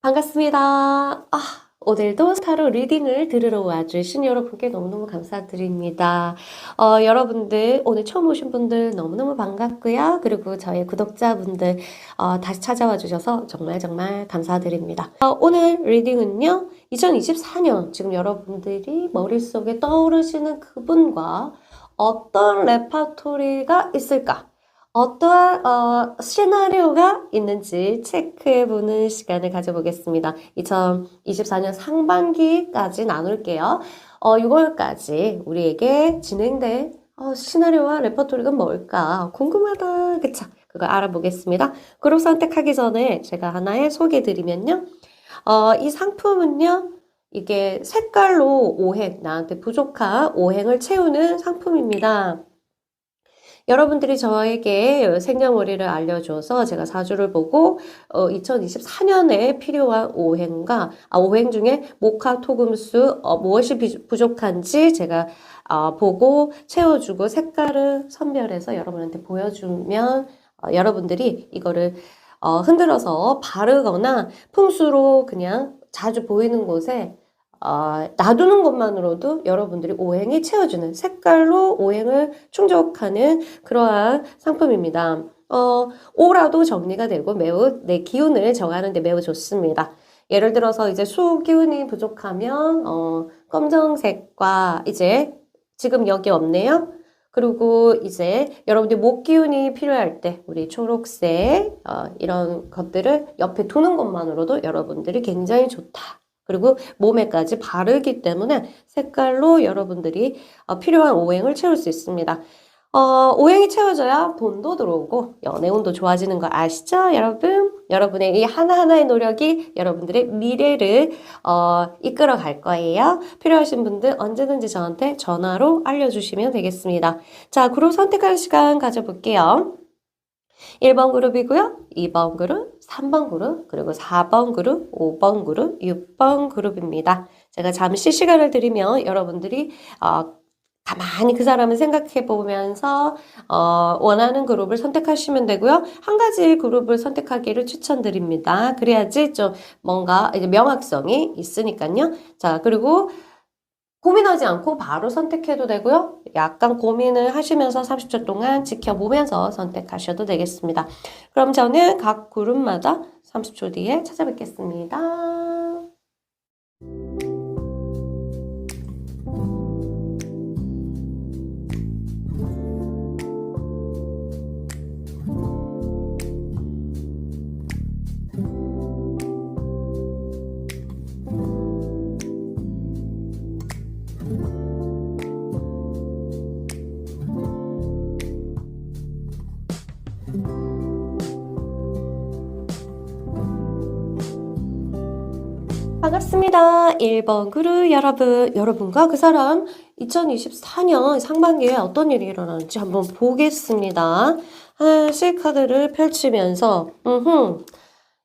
반갑습니다. 오늘도 타로 리딩을 들으러 와주신 여러분께 너무너무 감사드립니다. 여러분들, 오늘 처음 오신 분들 너무너무 반갑고요. 그리고 저희 구독자분들, 다시 찾아와 주셔서 정말 정말 감사드립니다. 오늘 리딩은요, 2024년, 지금 여러분들이 머릿속에 떠오르시는 그분과 어떤 레파토리가 있을까? 어떠한 시나리오가 있는지 체크해보는 시간을 가져보겠습니다. 2024년 상반기까지 나눌게요. 6월까지 우리에게 진행될 시나리오와 레퍼토리가 뭘까 궁금하다. 그쵸? 그걸 알아보겠습니다. 그룹 선택하기 전에 제가 하나의 소개해드리면요. 이 상품은요. 이게 색깔로 오행, 나한테 부족한 오행을 채우는 상품입니다. 여러분들이 저에게 생년월일을 알려줘서 제가 사주를 보고 2024년에 필요한 오행과 오행 중에 목화, 토금수 무엇이 부족한지 제가 보고 채워주고 색깔을 선별해서 여러분한테 보여주면 여러분들이 이거를 흔들어서 바르거나 풍수로 그냥 자주 보이는 곳에 놔두는 것만으로도 여러분들이 오행이 채워주는 색깔로 오행을 충족하는 그러한 상품입니다. 오라도 정리가 되고 매우 내 기운을 정하는 데 매우 좋습니다. 예를 들어서 이제 수 기운이 부족하면 검정색과 이제 지금 여기 없네요. 그리고 이제 여러분들 목 기운이 필요할 때 우리 초록색 이런 것들을 옆에 두는 것만으로도 여러분들이 굉장히 좋다. 그리고 몸에까지 바르기 때문에 색깔로 여러분들이 필요한 오행을 채울 수 있습니다. 오행이 채워져야 돈도 들어오고 연애운도 좋아지는 거 아시죠, 여러분? 여러분의 이 하나하나의 노력이 여러분들의 미래를 이끌어 갈 거예요. 필요하신 분들 언제든지 저한테 전화로 알려주시면 되겠습니다. 자, 그룹 선택하는 시간 가져볼게요. 1번 그룹이고요. 2번 그룹, 3번 그룹, 그리고 4번 그룹, 5번 그룹, 6번 그룹입니다. 제가 잠시 시간을 드리면 여러분들이 가만히 그 사람을 생각해 보면서 원하는 그룹을 선택하시면 되고요. 한 가지 그룹을 선택하기를 추천드립니다. 그래야지 좀 뭔가 이제 명확성이 있으니까요. 자, 그리고 고민하지 않고 바로 선택해도 되고요. 약간 고민을 하시면서 30초 동안 지켜보면서 선택하셔도 되겠습니다. 그럼 저는 각 그룹마다 30초 뒤에 찾아뵙겠습니다. 반갑습니다. 1번 그룹 여러분과 그 사람 2024년 상반기에 어떤 일이 일어나는지 한번 보겠습니다. 하나씩 카드를 펼치면서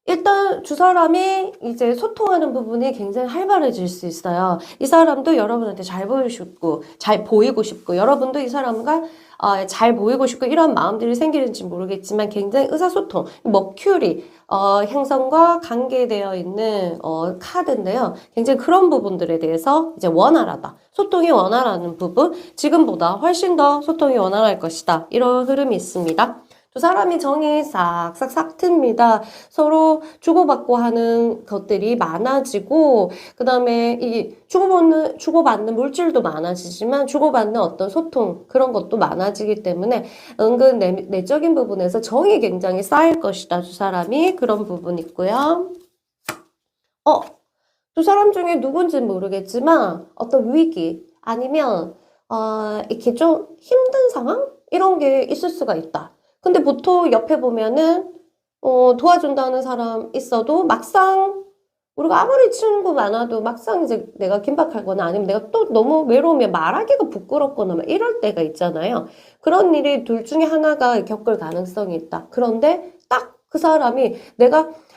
일단 두 사람이 이제 소통하는 부분이 굉장히 활발해질 수 있어요. 이 사람도 여러분한테 잘 보이고 싶고 여러분도 이 사람과 잘 보이고 싶고 이런 마음들이 생기는지 모르겠지만 굉장히 의사소통, 머큐리 행성과 관계되어 있는 카드인데요. 굉장히 그런 부분들에 대해서 이제 원활하다. 소통이 원활하는 부분, 지금보다 훨씬 더 소통이 원활할 것이다. 이런 흐름이 있습니다. 두 사람이 정이 싹싹싹 틉니다. 서로 주고받고 하는 것들이 많아지고, 그 다음에 이 주고받는 물질도 많아지지만, 주고받는 어떤 소통, 그런 것도 많아지기 때문에, 은근 내적인 부분에서 정이 굉장히 쌓일 것이다. 두 사람이 그런 부분 있고요. 두 사람 중에 누군지는 모르겠지만, 어떤 위기, 아니면, 이렇게 좀 힘든 상황? 이런 게 있을 수가 있다. 근데 보통 옆에 보면은 도와준다는 사람 있어도 막상 우리가 아무리 친구 많아도 막상 이제 내가 긴박하거나 아니면 내가 또 너무 외로우면 말하기가 부끄럽거나 막 이럴 때가 있잖아요. 그런 일이 둘 중에 하나가 겪을 가능성이 있다. 그런데 딱 그 사람이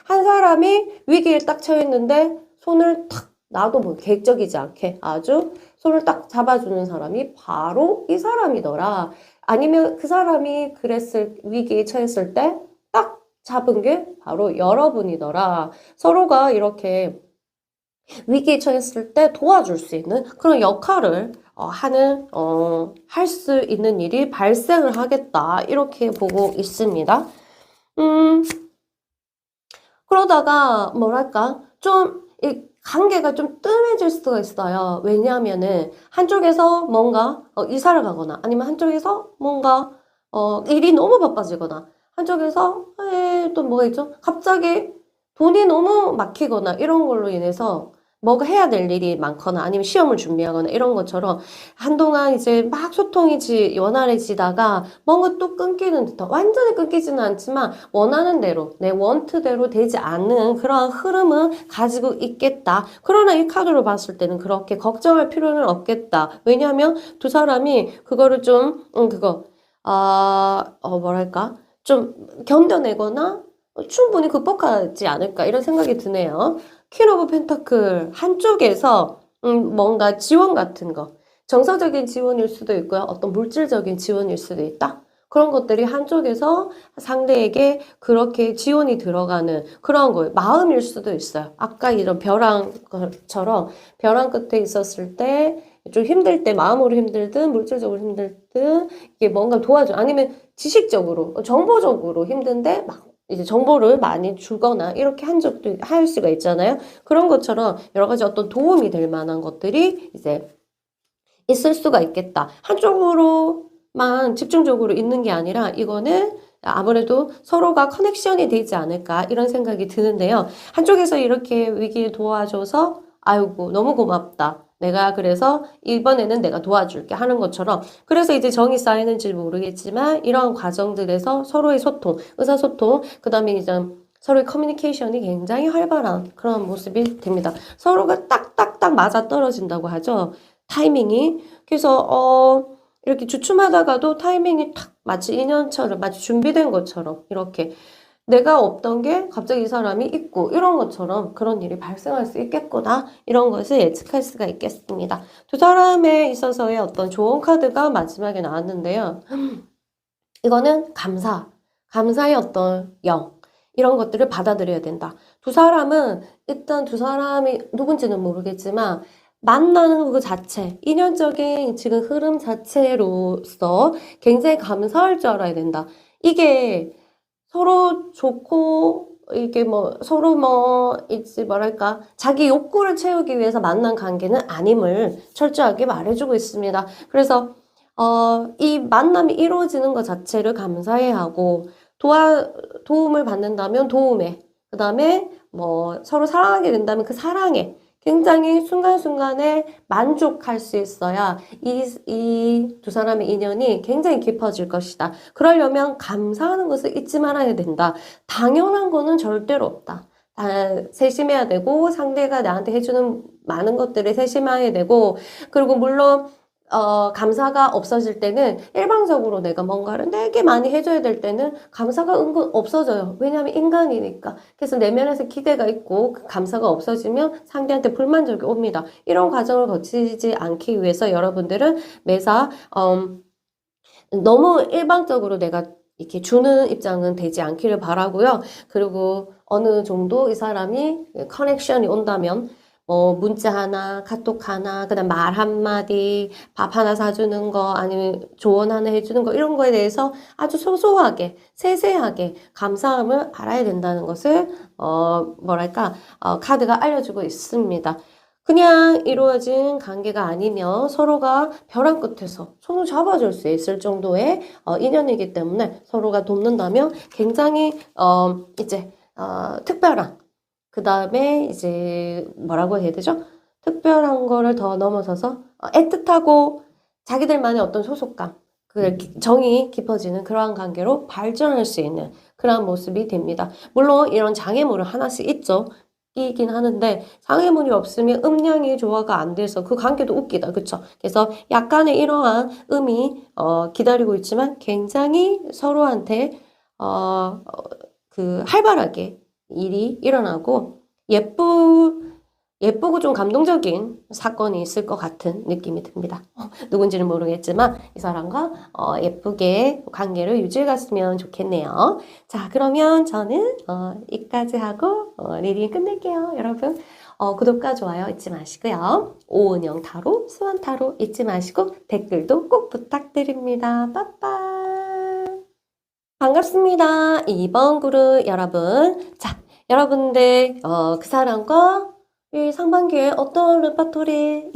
한 사람이 위기에 딱 처했는데 손을 탁 나도 뭐 계획적이지 않게 아주 손을 딱 잡아주는 사람이 바로 이 사람이더라. 아니면 그 사람이 위기에 처했을 때 딱 잡은 게 바로 여러분이더라. 서로가 이렇게 위기에 처했을 때 도와줄 수 있는 그런 역할을 할 수 있는 일이 발생을 하겠다. 이렇게 보고 있습니다. 음, 그러다가 뭐랄까 좀 이 관계가 좀 뜸해질 수가 있어요. 왜냐하면은 한쪽에서 뭔가 이사를 가거나 아니면 한쪽에서 뭔가 일이 너무 바빠지거나 한쪽에서 또 뭐가 있죠? 갑자기 돈이 너무 막히거나 이런 걸로 인해서 뭐가 해야 될 일이 많거나 아니면 시험을 준비하거나 이런 것처럼 한동안 이제 막 소통이 원활해지다가 뭔가 또 끊기는 듯한 완전히 끊기지는 않지만 원하는 대로 내 원트대로 되지 않는 그러한 흐름은 가지고 있겠다. 그러나 이 카드로 봤을 때는 그렇게 걱정할 필요는 없겠다. 왜냐하면 두 사람이 그거를 좀 뭐랄까 좀 견뎌내거나 충분히 극복하지 않을까 이런 생각이 드네요. 퀸 오브 펜타클 한쪽에서 뭔가 지원 같은 거 정서적인 지원일 수도 있고요. 어떤 물질적인 지원일 수도 있다. 그런 것들이 한쪽에서 상대에게 그렇게 지원이 들어가는 그런 거예요. 마음일 수도 있어요. 아까 이런 벼랑처럼 벼랑 끝에 있었을 때 좀 힘들 때 마음으로 힘들든 물질적으로 힘들든 이게 뭔가 도와줘. 아니면 지식적으로 정보적으로 힘든데 막 이제 정보를 많이 주거나 이렇게 할 수가 있잖아요. 그런 것처럼 여러 가지 어떤 도움이 될 만한 것들이 이제 있을 수가 있겠다. 한쪽으로만 집중적으로 있는 게 아니라 이거는 아무래도 서로가 커넥션이 되지 않을까 이런 생각이 드는데요. 한쪽에서 이렇게 위기를 도와줘서 아이고 너무 고맙다. 내가 그래서 이번에는 내가 도와줄게 하는 것처럼 그래서 이제 정이 쌓이는지 모르겠지만 이러한 과정들에서 서로의 소통, 의사소통, 그 다음에 이제 서로의 커뮤니케이션이 굉장히 활발한 그런 모습이 됩니다. 서로가 딱딱딱 맞아 떨어진다고 하죠. 타이밍이. 그래서 이렇게 주춤하다가도 타이밍이 탁 마치 인연처럼 마치 준비된 것처럼 이렇게 내가 없던 게 갑자기 이 사람이 있고 이런 것처럼 그런 일이 발생할 수 있겠구나 이런 것을 예측할 수가 있겠습니다. 두 사람에 있어서의 어떤 좋은 카드가 마지막에 나왔는데요. 이거는 감사의 어떤 이런 것들을 받아들여야 된다. 두 사람은 일단 두 사람이 누군지는 모르겠지만 만나는 그 자체, 인연적인 지금 흐름 자체로서 굉장히 감사할 줄 알아야 된다. 이게 서로 좋고, 이게 뭐, 서로 이제 뭐랄까, 자기 욕구를 채우기 위해서 만난 관계는 아님을 철저하게 말해주고 있습니다. 그래서, 이 만남이 이루어지는 것 자체를 감사해야 하고, 도움을 받는다면 도움에, 그 다음에 뭐, 서로 사랑하게 된다면 그 사랑에, 굉장히 순간순간에 만족할 수 있어야 이 두 사람의 인연이 굉장히 깊어질 것이다. 그러려면 감사하는 것을 잊지 말아야 된다. 당연한 거는 절대로 없다. 세심해야 되고 상대가 나한테 해주는 많은 것들을 세심해야 되고 그리고 물론 감사가 없어질 때는 일방적으로 내가 뭔가를 되게 많이 해줘야 될 때는 감사가 은근 없어져요. 왜냐하면 인간이니까. 그래서 내면에서 기대가 있고 그 감사가 없어지면 상대한테 불만족이 옵니다. 이런 과정을 거치지 않기 위해서 여러분들은 매사 너무 일방적으로 내가 이렇게 주는 입장은 되지 않기를 바라고요. 그리고 어느 정도 이 사람이 커넥션이 온다면 문자 하나, 카톡 하나, 그다음 말 한마디, 밥 하나 사주는 거, 아니면 조언 하나 해주는 거, 이런 거에 대해서 아주 소소하게, 세세하게 감사함을 알아야 된다는 것을, 카드가 알려주고 있습니다. 그냥 이루어진 관계가 아니면 서로가 벼랑 끝에서 손을 잡아줄 수 있을 정도의 인연이기 때문에 서로가 돕는다면 굉장히, 특별한, 그 다음에 이제 뭐라고 해야 되죠? 특별한 거를 더 넘어서서 애틋하고 자기들만의 어떤 소속감, 정이 깊어지는 그러한 관계로 발전할 수 있는 그러한 모습이 됩니다. 물론 이런 장애물은 하나씩 있죠. 이긴 하는데 장애물이 없으면 음량이 조화가 안 돼서 그 관계도 웃기다. 그쵸? 그래서 약간의 이러한 기다리고 있지만 굉장히 서로한테 활발하게 일이 일어나고 예쁘고 좀 감동적인 사건이 있을 것 같은 느낌이 듭니다. 누군지는 모르겠지만 이 사람과 예쁘게 관계를 유지해 갔으면 좋겠네요. 자, 그러면 저는 여기까지 하고 리딩 끝낼게요. 여러분 구독과 좋아요 잊지 마시고요. 오은영 타로, 수원 타로 잊지 마시고 댓글도 꼭 부탁드립니다. 빠빠. 반갑습니다. 2번 그룹 여러분. 자, 여러분들 그 사람과 이 상반기에 어떤 레파토리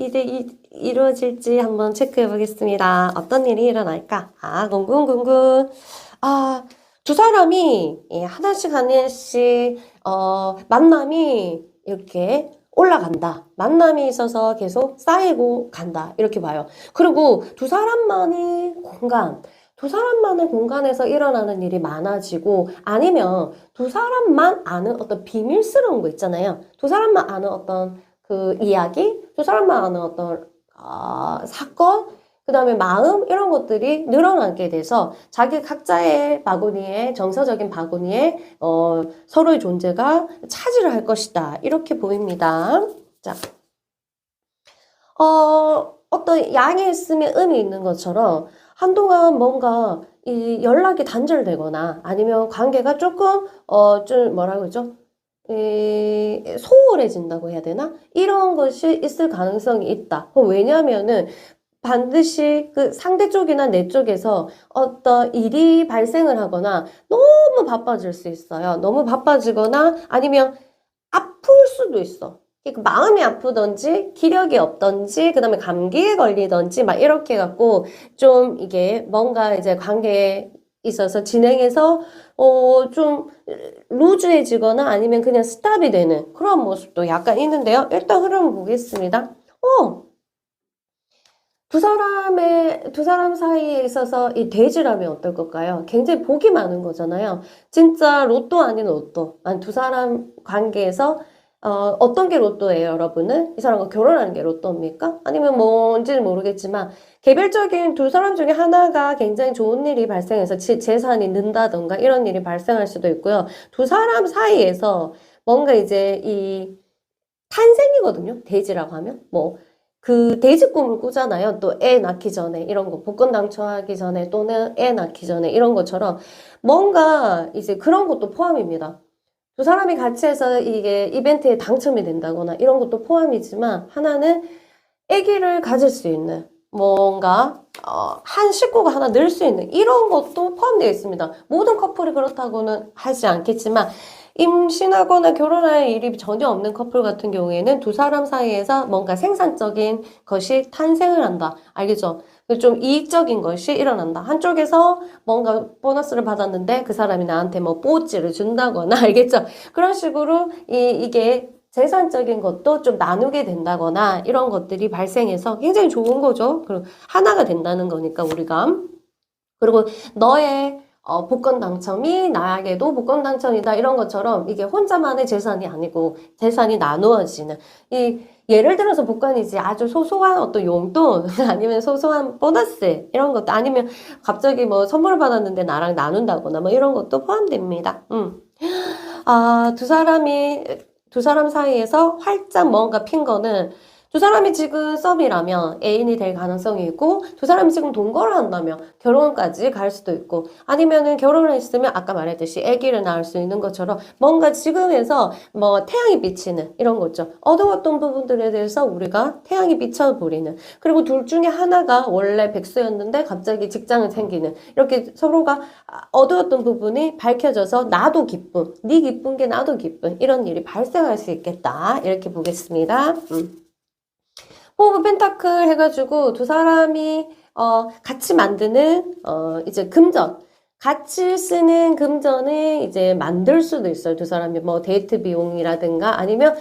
이루어질지 한번 체크해 보겠습니다. 어떤 일이 일어날까? 궁금. 두 사람이 하나씩 만남이 이렇게 올라간다. 만남이 있어서 계속 쌓이고 간다. 이렇게 봐요. 그리고 두 사람만의 공간에서 일어나는 일이 많아지고 아니면 두 사람만 아는 어떤 비밀스러운 거 있잖아요. 두 사람만 아는 어떤 그 이야기, 두 사람만 아는 어떤 사건, 그 다음에 마음 이런 것들이 늘어나게 돼서 자기 각자의 바구니에 정서적인 바구니에 서로의 존재가 차지를 할 것이다. 이렇게 보입니다. 자, 어떤 양이 있으면 음이 있는 것처럼 한동안 뭔가 이 연락이 단절되거나 아니면 관계가 조금 좀 뭐라 그러죠? 소홀해진다고 해야 되나? 이런 것이 있을 가능성이 있다. 왜냐하면은 반드시 그 상대 쪽이나 내 쪽에서 어떤 일이 발생을 하거나 너무 바빠질 수 있어요. 너무 바빠지거나 아니면 아플 수도 있어. 마음이 아프던지 기력이 없던지 그 다음에 감기에 걸리던지 막 이렇게 갖고 좀 이게 뭔가 이제 관계에 있어서 진행해서 좀 루즈해지거나 아니면 그냥 스탑이 되는 그런 모습도 약간 있는데요. 일단 흐름을 보겠습니다. 두 사람 사이에 있어서 이 대지라면 어떨 걸까요? 굉장히 복이 많은 거잖아요. 진짜 로또 아닌 로또. 두 사람 관계에서 어떤 게 로또예요, 여러분은? 이 사람과 결혼하는 게 로또입니까? 아니면 뭔지는 모르겠지만 개별적인 두 사람 중에 하나가 굉장히 좋은 일이 발생해서 재산이 는다던가 이런 일이 발생할 수도 있고요. 두 사람 사이에서 뭔가 이제 이 탄생이거든요. 대지라고 하면. 그 돼지 꿈을 꾸잖아요. 또 애 낳기 전에 이런 거 복권 당첨하기 전에 또는 애 낳기 전에 이런 것처럼 뭔가 이제 그런 것도 포함입니다. 두 사람이 같이 해서 이게 이벤트에 당첨이 된다거나 이런 것도 포함이지만 하나는 아기를 가질 수 있는 뭔가 한 식구가 하나 늘 수 있는 이런 것도 포함되어 있습니다. 모든 커플이 그렇다고는 하지 않겠지만 임신하거나 결혼할 일이 전혀 없는 커플 같은 경우에는 두 사람 사이에서 뭔가 생산적인 것이 탄생을 한다. 알겠죠? 좀 이익적인 것이 일어난다. 한쪽에서 뭔가 보너스를 받았는데 그 사람이 나한테 뭐 뽀찌를 준다거나 알겠죠? 그런 식으로 이게 재산적인 것도 좀 나누게 된다거나 이런 것들이 발생해서 굉장히 좋은 거죠. 그리고 하나가 된다는 거니까 우리가. 그리고 너의 복권 당첨이 나에게도 복권 당첨이다 이런 것처럼 이게 혼자만의 재산이 아니고 재산이 나누어지는 예를 들어서 복권이지 아주 소소한 어떤 용돈 아니면 소소한 보너스 이런 것도 아니면 갑자기 뭐 선물을 받았는데 나랑 나눈다거나 뭐 이런 것도 포함됩니다. 두 사람 사이에서 활짝 뭔가 핀 거는 두 사람이 지금 썸이라면 애인이 될 가능성이 있고 두 사람이 지금 동거를 한다면 결혼까지 갈 수도 있고 아니면은 결혼을 했으면 아까 말했듯이 아기를 낳을 수 있는 것처럼 뭔가 지금에서 뭐 태양이 비치는 이런 거죠. 어두웠던 부분들에 대해서 우리가 태양이 비춰버리는 그리고 둘 중에 하나가 원래 백수였는데 갑자기 직장을 생기는 이렇게 서로가 어두웠던 부분이 밝혀져서 나도 기쁨, 네 기쁜 게 나도 기쁨 이런 일이 발생할 수 있겠다 이렇게 보겠습니다. 호브 펜타클 해가지고 두 사람이 같이 만드는 이제 금전 같이 쓰는 금전을 이제 만들 수도 있어요. 두 사람이 뭐 데이트 비용이라든가 아니면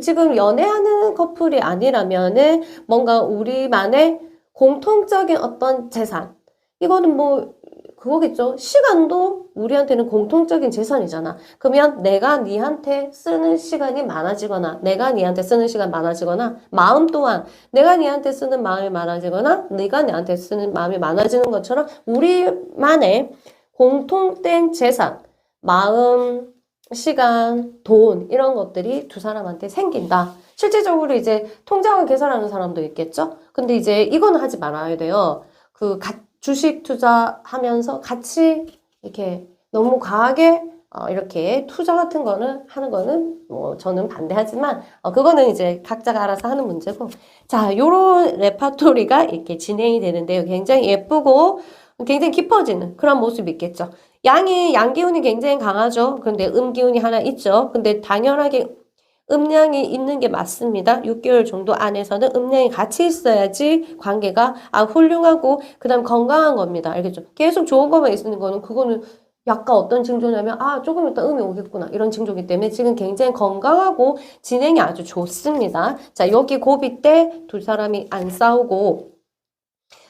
지금 연애하는 커플이 아니라면은 뭔가 우리만의 공통적인 어떤 재산 이거는 뭐 그거겠죠. 시간도 우리한테는 공통적인 재산이잖아. 그러면 내가 니한테 쓰는 시간이 많아지거나 내가 니한테 쓰는 시간 많아지거나 마음 또한 내가 니한테 쓰는 마음이 많아지거나 네가 니한테 쓰는 마음이 많아지는 것처럼 우리만의 공통된 재산, 마음, 시간, 돈 이런 것들이 두 사람한테 생긴다. 실제적으로 이제 통장을 계산하는 사람도 있겠죠? 근데 이제 이거는 하지 말아야 돼요. 주식 투자하면서 같이 이렇게 너무 과하게 이렇게 투자 같은 거는 하는 거는 뭐 저는 반대하지만 그거는 이제 각자가 알아서 하는 문제고. 자, 요런 레파토리가 이렇게 진행이 되는데요. 굉장히 예쁘고 굉장히 깊어지는 그런 모습이 있겠죠. 양기운이 굉장히 강하죠. 근데 음기운이 하나 있죠. 근데 당연하게 음양이 있는 게 맞습니다. 6개월 정도 안에서는 음양이 같이 있어야지 관계가 훌륭하고 그다음 건강한 겁니다. 알겠죠? 계속 좋은 것만 있는 거는 그거는 약간 어떤 징조냐면 조금 이따 음이 오겠구나 이런 징조이기 때문에 지금 굉장히 건강하고 진행이 아주 좋습니다. 자, 여기 고비 때 두 사람이 안 싸우고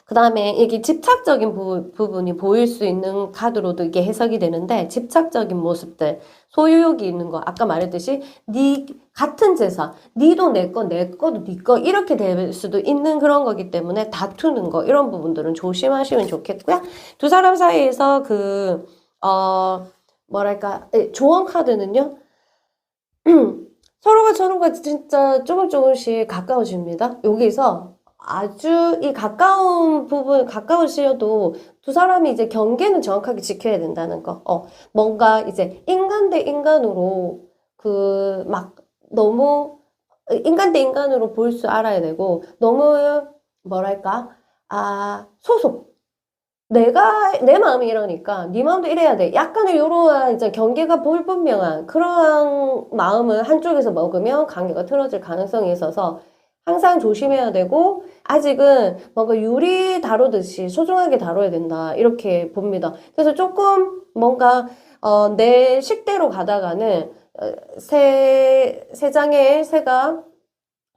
그 다음에 이게 집착적인 부분이 보일 수 있는 카드로도 이게 해석이 되는데 집착적인 모습들, 소유욕이 있는 거 아까 말했듯이 같은 재산, 니도 내 거, 내 거도 니 거 이렇게 될 수도 있는 그런 거기 때문에 다투는 거 이런 부분들은 조심하시면 좋겠고요. 두 사람 사이에서 뭐랄까 조언 카드는요. 서로가 진짜 조금씩 가까워집니다. 여기서 아주 이 가까우시려도 두 사람이 이제 경계는 정확하게 지켜야 된다는 거. 뭔가 이제 인간 대 인간으로 너무 인간 대 인간으로 볼 줄 알아야 되고 너무 뭐랄까 소속. 내 마음이 이러니까 네 마음도 이래야 돼. 약간의 요러한 이제 경계가 불분명한 그러한 마음을 한쪽에서 먹으면 관계가 틀어질 가능성이 있어서 항상 조심해야 되고 아직은 뭔가 유리 다루듯이 소중하게 다뤄야 된다. 이렇게 봅니다. 그래서 조금 뭔가 내 식대로 가다가는 세 장의 새가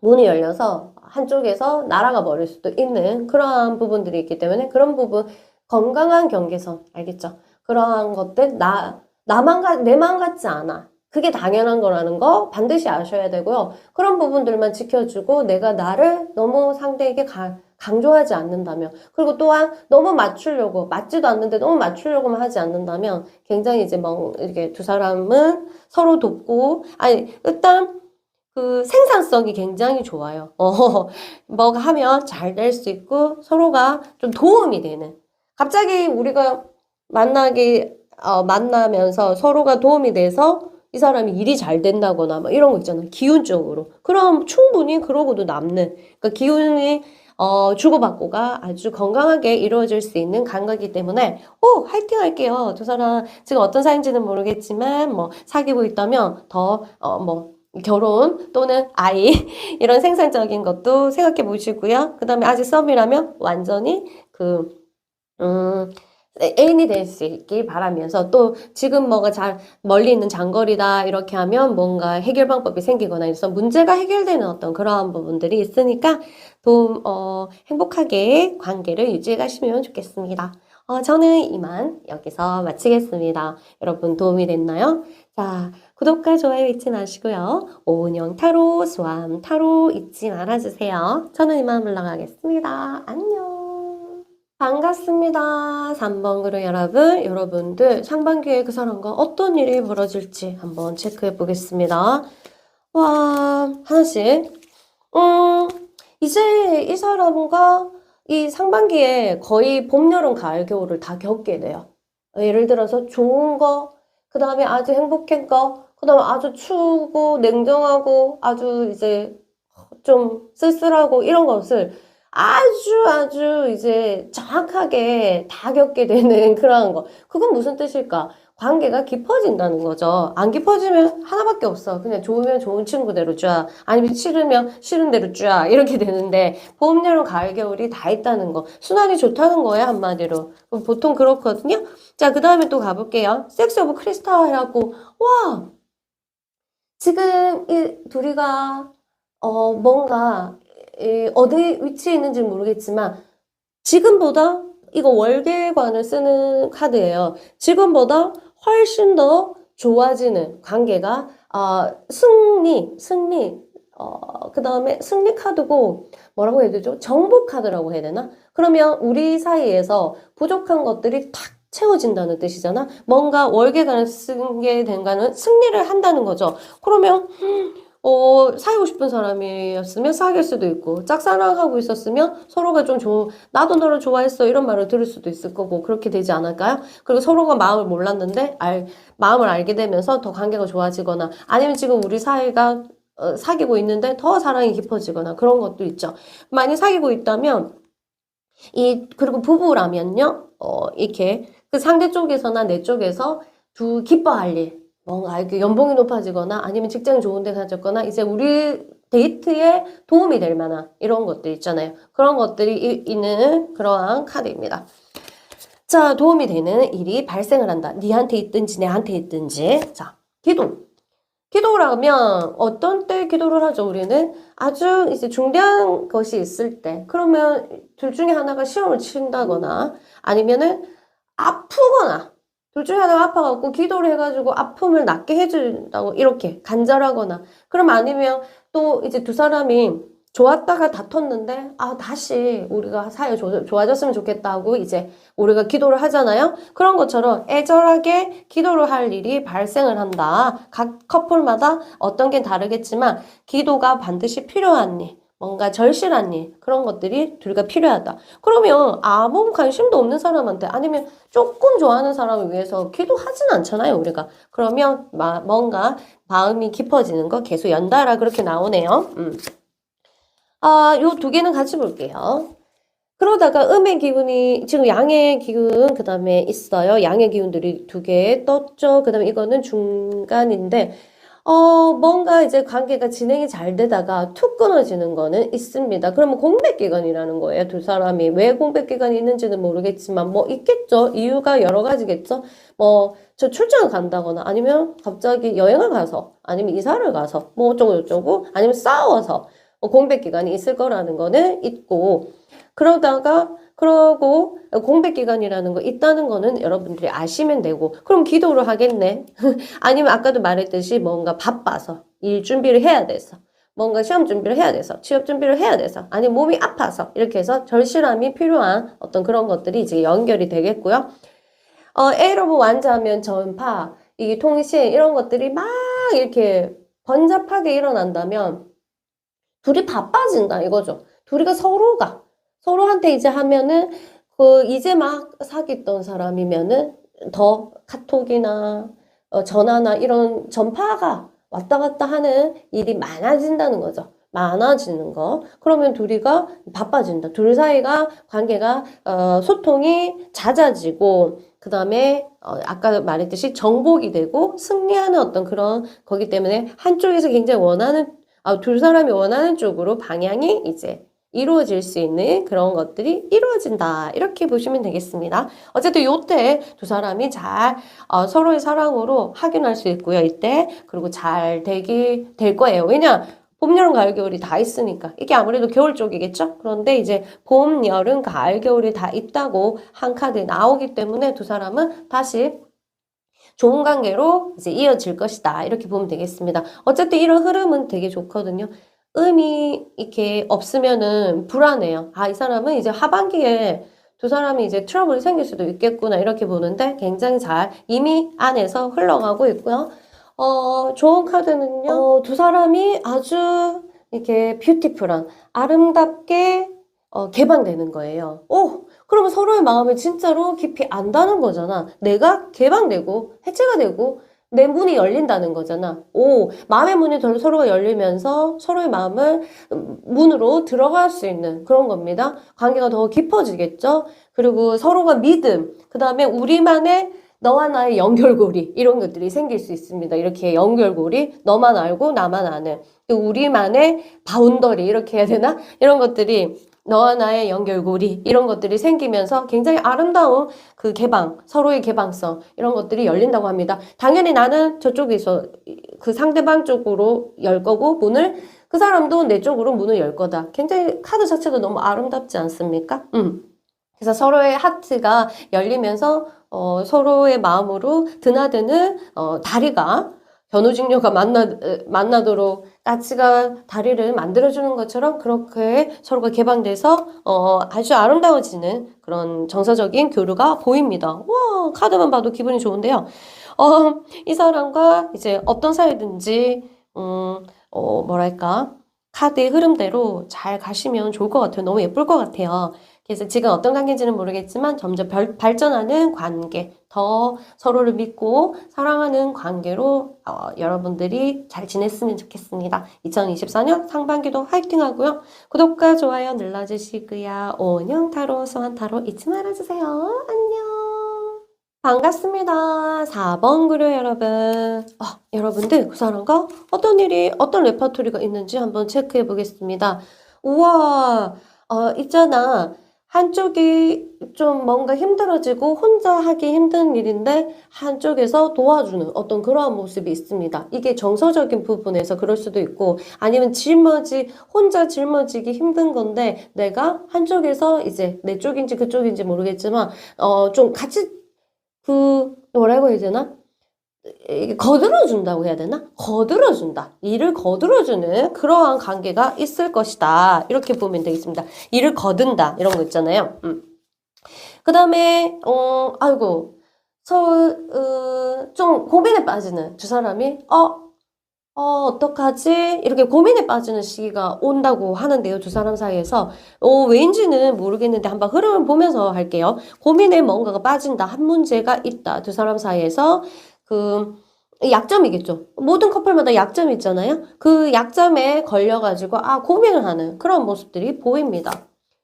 문이 열려서 한쪽에서 날아가 버릴 수도 있는 그러한 부분들이 있기 때문에 그런 부분 건강한 경계선 알겠죠? 그러한 것들 내 마음 같지 않아. 그게 당연한 거라는 거 반드시 아셔야 되고요. 그런 부분들만 지켜주고 내가 나를 너무 상대에게 강조하지 않는다면 그리고 또한 너무 맞지도 않는데 너무 맞추려고만 하지 않는다면 굉장히 이제 이렇게 두 사람은 서로 돕고 일단 그 생산성이 굉장히 좋아요. 뭐가 하면 잘 될 수 있고 서로가 좀 도움이 되는 갑자기 우리가 만나면서 서로가 도움이 돼서 이 사람이 일이 잘 된다거나 뭐 이런 거 있잖아요. 기운적으로. 그럼 충분히 그러고도 남는. 그러니까 기운이 주고받고가 아주 건강하게 이루어질 수 있는 감각이기 때문에 화이팅 할게요. 두 사람 지금 어떤 사이인지는 모르겠지만 뭐 사귀고 있다면 결혼 또는 아이 이런 생산적인 것도 생각해 보시고요. 그 다음에 아직 썸이라면 완전히 애인이 될 수 있길 바라면서 또 지금 뭐가 멀리 있는 장거리다 이렇게 하면 뭔가 해결 방법이 생기거나 해서 문제가 해결되는 어떤 그러한 부분들이 있으니까 행복하게 관계를 유지해 가시면 좋겠습니다. 저는 이만 여기서 마치겠습니다. 여러분 도움이 됐나요? 자, 구독과 좋아요 잊지 마시고요. 오은영 타로, 수암 타로 잊지 말아주세요. 저는 이만 물러가겠습니다. 안녕. 반갑습니다. 3번 그룹 여러분들 상반기에 그 사람과 어떤 일이 벌어질지 한번 체크해 보겠습니다. 와, 하나씩. 이제 이 사람과 이 상반기에 거의 봄, 여름, 가을, 겨울을 다 겪게 돼요. 예를 들어서 좋은 거, 그 다음에 아주 행복한 거, 그 다음에 아주 추우고 냉정하고 아주 이제 좀 쓸쓸하고 이런 것을 아주 이제 정확하게 다 겪게 되는 그런 거. 그건 무슨 뜻일까? 관계가 깊어진다는 거죠. 안 깊어지면 하나밖에 없어. 그냥 좋으면 좋은 친구대로 쫙, 아니면 싫으면 싫은 대로 쫙, 이렇게 되는데, 봄, 여름, 가을, 겨울이 다 있다는 거. 순환이 좋다는 거예요, 한마디로. 보통 그렇거든요. 자, 그 다음에 또 가볼게요. 섹스 오브 크리스탈이라고, 와! 지금 이 둘이가, 뭔가, 어디 위치에 있는지 모르겠지만 지금보다 이거 월계관을 쓰는 카드예요. 지금보다 훨씬 더 좋아지는 관계가 승리 그 다음에 승리 카드고 뭐라고 해야 되죠? 정복 카드라고 해야 되나? 그러면 우리 사이에서 부족한 것들이 탁 채워진다는 뜻이잖아. 뭔가 월계관을 쓰게 된 거는 승리를 한다는 거죠. 그러면 사귀고 싶은 사람이었으면 사귈 수도 있고, 짝사랑하고 있었으면 서로가 좀 나도 너를 좋아했어. 이런 말을 들을 수도 있을 거고, 그렇게 되지 않을까요? 그리고 서로가 마음을 몰랐는데, 마음을 알게 되면서 더 관계가 좋아지거나, 아니면 지금 우리 사이가 사귀고 있는데 더 사랑이 깊어지거나, 그런 것도 있죠. 만약 사귀고 있다면, 그리고 부부라면요, 이렇게, 그 상대 쪽에서나 내 쪽에서 기뻐할 일, 뭔가 이렇게 연봉이 높아지거나 아니면 직장이 좋은 데 가졌거나 이제 우리 데이트에 도움이 될 만한 이런 것들 있잖아요. 그런 것들이 있는 그러한 카드입니다. 자, 도움이 되는 일이 발생을 한다. 니한테 있든지 내한테 있든지. 자, 기도. 기도라면 어떤 때 기도를 하죠, 우리는? 아주 이제 중대한 것이 있을 때. 그러면 둘 중에 하나가 시험을 친다거나 아니면은 아프거나 둘 중에 하나가 아파갖고 기도를 해가지고 아픔을 낫게 해준다고 이렇게 간절하거나 그럼 아니면 또 이제 두 사람이 좋았다가 다퉜는데 다시 우리가 사이 좋아졌으면 좋겠다고 이제 우리가 기도를 하잖아요. 그런 것처럼 애절하게 기도를 할 일이 발생을 한다. 각 커플마다 어떤 게 다르겠지만 기도가 반드시 필요한 일. 뭔가 절실한 일, 그런 것들이 둘 다 필요하다. 그러면 아무 관심도 없는 사람한테 아니면 조금 좋아하는 사람을 위해서 기도하진 않잖아요, 우리가. 그러면 뭔가 마음이 깊어지는 거 계속 연달아 그렇게 나오네요. 요 두 개는 같이 볼게요. 그러다가 음의 기운이, 지금 양의 기운, 그 다음에 있어요. 양의 기운들이 두 개 떴죠. 그 다음에 이거는 중간인데, 뭔가 이제 관계가 진행이 잘 되다가 툭 끊어지는 거는 있습니다. 그러면 공백기간이라는 거예요. 두 사람이. 왜 공백기간이 있는지는 모르겠지만, 뭐 있겠죠. 이유가 여러 가지겠죠. 저 출장을 간다거나, 아니면 갑자기 여행을 가서, 아니면 이사를 가서, 뭐 어쩌고저쩌고, 아니면 싸워서, 공백기간이 있을 거라는 거는 있고, 그러고 공백기간이라는 거 있다는 거는 여러분들이 아시면 되고, 그럼 기도를 하겠네. 아니면 아까도 말했듯이 뭔가 바빠서, 일 준비를 해야 돼서, 뭔가 시험 준비를 해야 돼서, 취업 준비를 해야 돼서, 아니면 몸이 아파서, 이렇게 해서 절실함이 필요한 어떤 그런 것들이 이제 연결이 되겠고요. A러브 완자하면 전파, 이게 통신, 이런 것들이 막 이렇게 번잡하게 일어난다면, 둘이 바빠진다 이거죠. 둘이가 서로한테 이제 하면은 이제 막 사귀었던 사람이면은 더 카톡이나 전화나 이런 전파가 왔다 갔다 하는 일이 많아진다는 거죠. 많아지는 거. 그러면 둘이가 바빠진다. 둘 사이가 관계가 소통이 잦아지고 그 다음에 아까 말했듯이 정복이 되고 승리하는 어떤 그런 거기 때문에 한쪽에서 굉장히 둘 사람이 원하는 쪽으로 방향이 이제 이루어질 수 있는 그런 것들이 이루어진다. 이렇게 보시면 되겠습니다. 어쨌든 요때 두 사람이 잘 서로의 사랑으로 확인할 수 있고요. 이때 그리고 잘 될 거예요. 왜냐? 봄, 여름, 가을, 겨울이 다 있으니까. 이게 아무래도 겨울 쪽이겠죠? 그런데 이제 봄, 여름, 가을, 겨울이 다 있다고 한 카드 나오기 때문에 두 사람은 다시 좋은 관계로 이제 이어질 것이다. 이렇게 보면 되겠습니다. 어쨌든 이런 흐름은 되게 좋거든요. 음이 이렇게 없으면은 불안해요. 이 사람은 이제 하반기에 두 사람이 이제 트러블이 생길 수도 있겠구나. 이렇게 보는데 굉장히 잘 이미 안에서 흘러가고 있고요. 좋은 카드는요. 두 사람이 아주 이렇게 뷰티풀한, 아름답게 개방되는 거예요. 그러면 서로의 마음을 진짜로 깊이 안다는 거잖아. 내가 개방되고 해체가 되고 내 문이 열린다는 거잖아. 마음의 문이 서로가 열리면서 서로의 마음을 문으로 들어갈 수 있는 그런 겁니다. 관계가 더 깊어지겠죠? 그리고 서로가 믿음, 그 다음에 우리만의 너와 나의 연결고리 이런 것들이 생길 수 있습니다. 이렇게 연결고리, 너만 알고 나만 아는 우리만의 바운더리 이렇게 해야 되나? 이런 것들이 너와 나의 연결고리 이런 것들이 생기면서 굉장히 아름다운 그 서로의 개방성 이런 것들이 열린다고 합니다. 당연히 나는 저쪽에서 그 상대방 쪽으로 열 거고 그 사람도 내 쪽으로 문을 열 거다. 굉장히 카드 자체가 너무 아름답지 않습니까? 그래서 서로의 하트가 열리면서 서로의 마음으로 드나드는 다리가 견우직녀가 만나도록 까치가 다리를 만들어주는 것처럼 그렇게 서로가 개방돼서 아주 아름다워지는 그런 정서적인 교류가 보입니다. 와, 카드만 봐도 기분이 좋은데요. 이 사람과 이제 어떤 사이든지 뭐랄까 카드의 흐름대로 잘 가시면 좋을 것 같아요. 너무 예쁠 것 같아요. 그래서 지금 어떤 관계인지는 모르겠지만 점점 발전하는 관계, 더 서로를 믿고 사랑하는 관계로 여러분들이 잘 지냈으면 좋겠습니다. 2024년 상반기도 화이팅 하고요. 구독과 좋아요 눌러주시고요. 오은영 타로, 소환 타로 잊지 말아주세요. 안녕. 반갑습니다. 4번 그려 여러분. 여러분들 그 사람과 어떤 레파토리가 있는지 한번 체크해 보겠습니다. 우와, 있잖아. 한쪽이 좀 뭔가 힘들어지고 혼자 하기 힘든 일인데 한쪽에서 도와주는 어떤 그러한 모습이 있습니다. 이게 정서적인 부분에서 그럴 수도 있고 아니면 혼자 짊어지기 힘든 건데 내가 한쪽에서 이제 내 쪽인지 그쪽인지 모르겠지만 좀 같이 뭐라고 해야 되나? 이게 거들어준다고 해야 되나? 거들어준다. 일을 거들어주는 그러한 관계가 있을 것이다. 이렇게 보면 되겠습니다. 일을 거둔다. 이런 거 있잖아요. 그 다음에, 아이고, 좀 고민에 빠지는 두 사람이, 어떡하지? 이렇게 고민에 빠지는 시기가 온다고 하는데요. 두 사람 사이에서. 왜인지는 모르겠는데 한번 흐름을 보면서 할게요. 고민에 뭔가가 빠진다. 한 문제가 있다. 두 사람 사이에서. 약점이겠죠. 모든 커플마다 약점이 있잖아요. 그 약점에 걸려가지고, 고민을 하는 그런 모습들이 보입니다.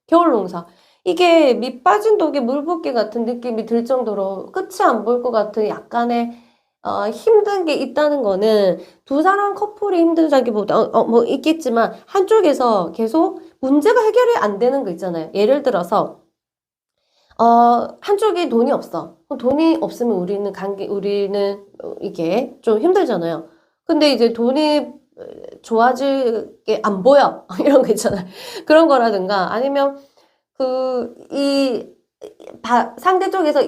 겨울농사. 이게 밑 빠진 독에 물 붓기 같은 느낌이 들 정도로 끝이 안 보일 것 같은 약간의 힘든 게 있다는 거는 두 사람 커플이 힘들다기보다 뭐 있겠지만 한쪽에서 계속 문제가 해결이 안 되는 거 있잖아요. 예를 들어서 한쪽이 돈이 없어. 돈이 없으면 우리는 이게 좀 힘들잖아요. 근데 이제 돈이 좋아질 게 안 보여. 이런 거 있잖아요. 그런 거라든가 아니면 상대 쪽에서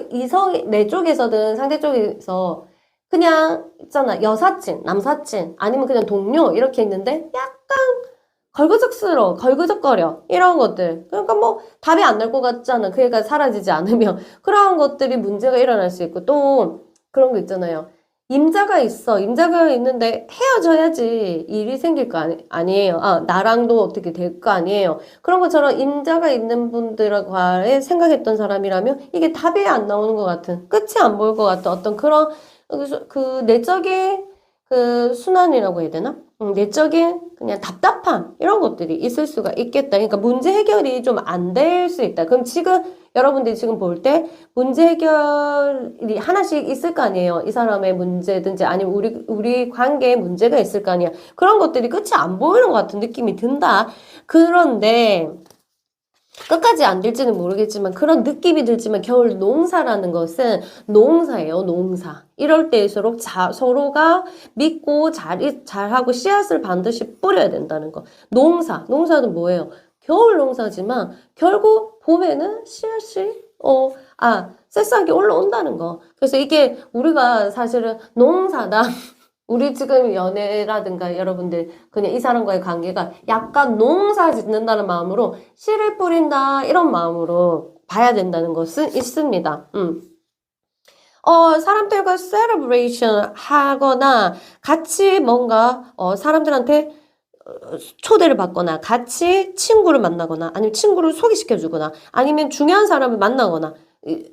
내 쪽에서든 상대 쪽에서 그냥 있잖아 여사친, 남사친 아니면 그냥 동료 이렇게 있는데 약간 걸그적거려 이런 것들 그러니까 뭐 답이 안 날 것 같잖아 그 애가 사라지지 않으면 그런 것들이 문제가 일어날 수 있고 또 그런 거 있잖아요 임자가 있는데 헤어져야지 일이 생길 거 아니에요 나랑도 어떻게 될 거 아니에요 그런 것처럼 임자가 있는 분들과의 생각했던 사람이라면 이게 답이 안 나오는 것 같은 끝이 안 보일 것 같은 어떤 그런 그 내적인 그 순환이라고 해야 되나? 내적인 그냥 답답함 이런 것들이 있을 수가 있겠다. 그러니까 문제 해결이 좀 안 될 수 있다. 그럼 지금 여러분들이 지금 볼 때 문제 해결이 하나씩 있을 거 아니에요. 이 사람의 문제든지 아니면 우리 관계에 문제가 있을 거 아니야. 그런 것들이 끝이 안 보이는 것 같은 느낌이 든다. 그런데 끝까지 안 될지는 모르겠지만 그런 느낌이 들지만 겨울 농사라는 것은 농사예요, 농사. 이럴 때일수록 서로가 믿고 잘하고 씨앗을 반드시 뿌려야 된다는 거. 농사는 뭐예요? 겨울 농사지만 결국 봄에는 씨앗이 새싹이 올라온다는 거. 그래서 이게 우리가 사실은 농사다. 우리 지금 연애라든가 여러분들 그냥 이 사람과의 관계가 약간 농사 짓는다는 마음으로 씨를 뿌린다 이런 마음으로 봐야 된다는 것은 있습니다. 사람들과 셀러브레이션 하거나 같이 뭔가 사람들한테 초대를 받거나 같이 친구를 만나거나 아니면 친구를 소개시켜주거나 아니면 중요한 사람을 만나거나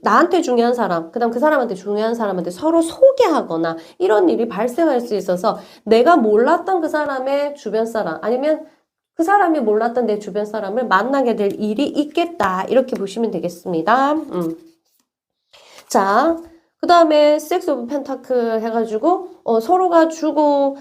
나한테 중요한 사람, 그 다음 그 사람한테 중요한 사람한테 서로 소개하거나 이런 일이 발생할 수 있어서 내가 몰랐던 그 사람의 주변 사람 아니면 그 사람이 몰랐던 내 주변 사람을 만나게 될 일이 있겠다. 이렇게 보시면 되겠습니다. 자, 그 다음에 섹스 오브 펜타클 해가지고 서로가 주고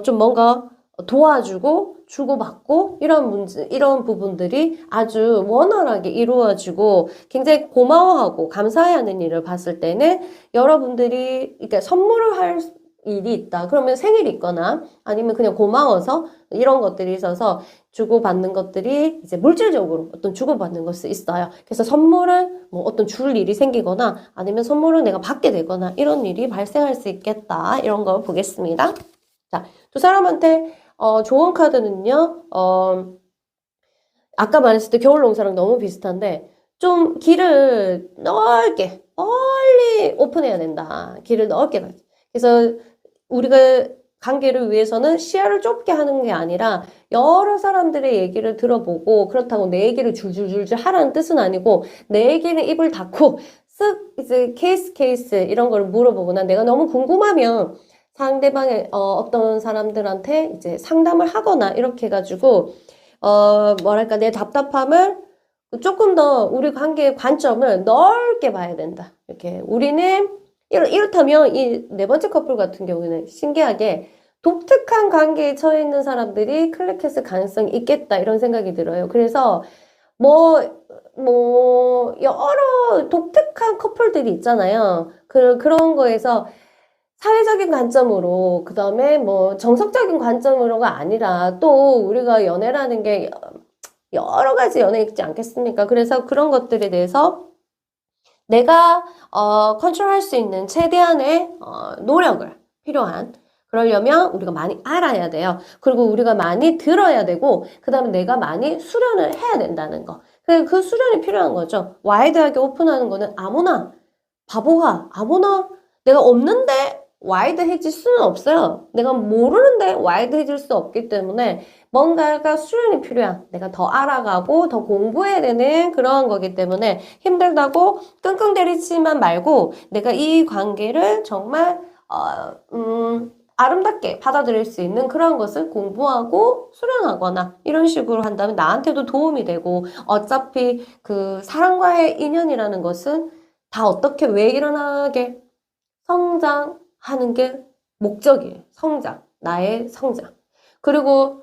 좀 뭔가 도와주고 주고받고 이런 부분들이 아주 원활하게 이루어지고 굉장히 고마워하고 감사해하는 일을 봤을 때는 여러분들이 그러니까 선물을 일이 있다. 그러면 생일이 있거나 아니면 그냥 고마워서 이런 것들이 있어서 주고받는 것들이 이제 물질적으로 어떤 주고받는 것이 있어요. 그래서 선물을 뭐 어떤 줄 일이 생기거나 아니면 선물을 내가 받게 되거나 이런 일이 발생할 수 있겠다. 이런 거 보겠습니다. 자, 두 사람한테 좋은 카드는요. 아까 말했을 때 겨울농사랑 너무 비슷한데 좀 길을 넓게 멀리 오픈해야 된다. 길을 넓게 가지. 그래서 우리가 관계를 위해서는 시야를 좁게 하는 게 아니라 여러 사람들의 얘기를 들어보고 그렇다고 내 얘기를 줄줄줄줄 하라는 뜻은 아니고 내 얘기는 입을 닫고 쓱 이제 케이스 이런 걸 물어보거나 내가 너무 궁금하면 상대방의 어떤 사람들한테 이제 상담을 하거나 이렇게 해가지고 뭐랄까 내 답답함을 조금 더 우리 관계의 관점을 넓게 봐야 된다. 이렇게 우리는 이렇다면 이 네 번째 커플 같은 경우는 신기하게 독특한 관계에 처해 있는 사람들이 클릭했을 가능성이 있겠다 이런 생각이 들어요. 그래서 여러 독특한 커플들이 있잖아요. 그런 거에서 사회적인 관점으로, 그 다음에 뭐 정석적인 관점으로가 아니라 또 우리가 연애라는 게 여러 가지 연애 있지 않겠습니까? 그래서 그런 것들에 대해서 내가 컨트롤할 수 있는 최대한의 노력을 필요한 그러려면 우리가 많이 알아야 돼요. 그리고 우리가 많이 들어야 되고 그 다음에 내가 많이 수련을 해야 된다는 거. 그 수련이 필요한 거죠. 와이드하게 오픈하는 거는 아무나 바보가 아무나 내가 없는데 와이드해질 수는 없어요. 내가 모르는데 와이드해질 수 없기 때문에 뭔가가 수련이 필요한 내가 더 알아가고 더 공부해야 되는 그런 거기 때문에 힘들다고 끙끙 대리지만 말고 내가 이 관계를 정말 아름답게 받아들일 수 있는 그런 것을 공부하고 수련하거나 이런 식으로 한다면 나한테도 도움이 되고 어차피 그 사람과의 인연이라는 것은 다 어떻게 왜 일어나게 성장하는 게 목적이에요. 성장. 나의 성장. 그리고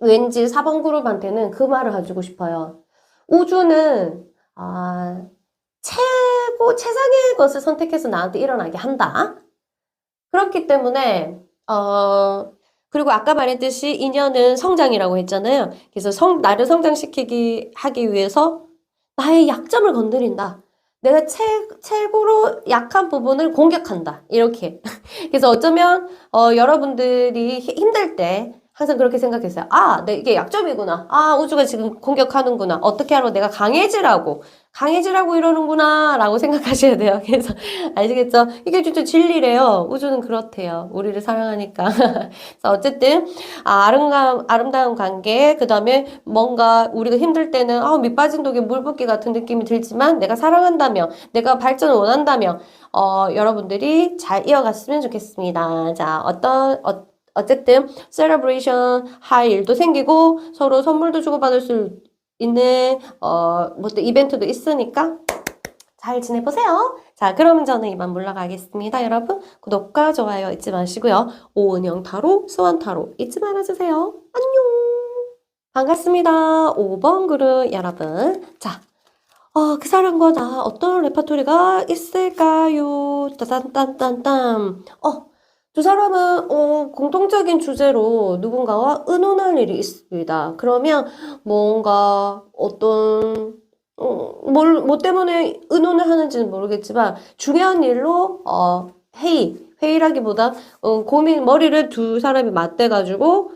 왠지 4번 그룹한테는 그 말을 해주고 싶어요. 우주는 최상의 것을 선택해서 나한테 일어나게 한다. 그렇기 때문에 그리고 아까 말했듯이 인연은 성장이라고 했잖아요. 그래서 나를 하기 위해서 나의 약점을 건드린다. 내가 최고로 약한 부분을 공격한다. 이렇게. 그래서 어쩌면, 여러분들이 힘들 때 항상 그렇게 생각했어요. 이게 약점이구나. 우주가 지금 공격하는구나. 어떻게 하면 내가 강해지라고 이러는구나. 라고 생각하셔야 돼요. 그래서, 아시겠죠? 이게 진짜 진리래요. 우주는 그렇대요. 우리를 사랑하니까. 그래서 어쨌든, 아름다운 관계, 그 다음에 뭔가 우리가 힘들 때는, 밑 빠진 독에 물 붓기 같은 느낌이 들지만, 내가 사랑한다면, 내가 발전을 원한다면, 여러분들이 잘 이어갔으면 좋겠습니다. 자, 어쨌든, 셀러브레이션 할 일도 생기고, 서로 선물도 주고받을 수 있는, 뭐 또 이벤트도 있으니까, 잘 지내보세요. 자, 그러면 저는 이만 물러가겠습니다. 여러분, 구독과 좋아요 잊지 마시고요. 오은영 타로, 수원 타로 잊지 말아주세요. 안녕! 반갑습니다. 5번 그룹 여러분. 자, 그 사람과 나 어떤 레파토리가 있을까요? 따단딴딴딴. 두 사람은 공통적인 주제로 누군가와 의논할 일이 있습니다. 그러면 뭔가 어떤 뭐 때문에 의논을 하는지는 모르겠지만 중요한 일로 회의라기보다 머리를 두 사람이 맞대가지고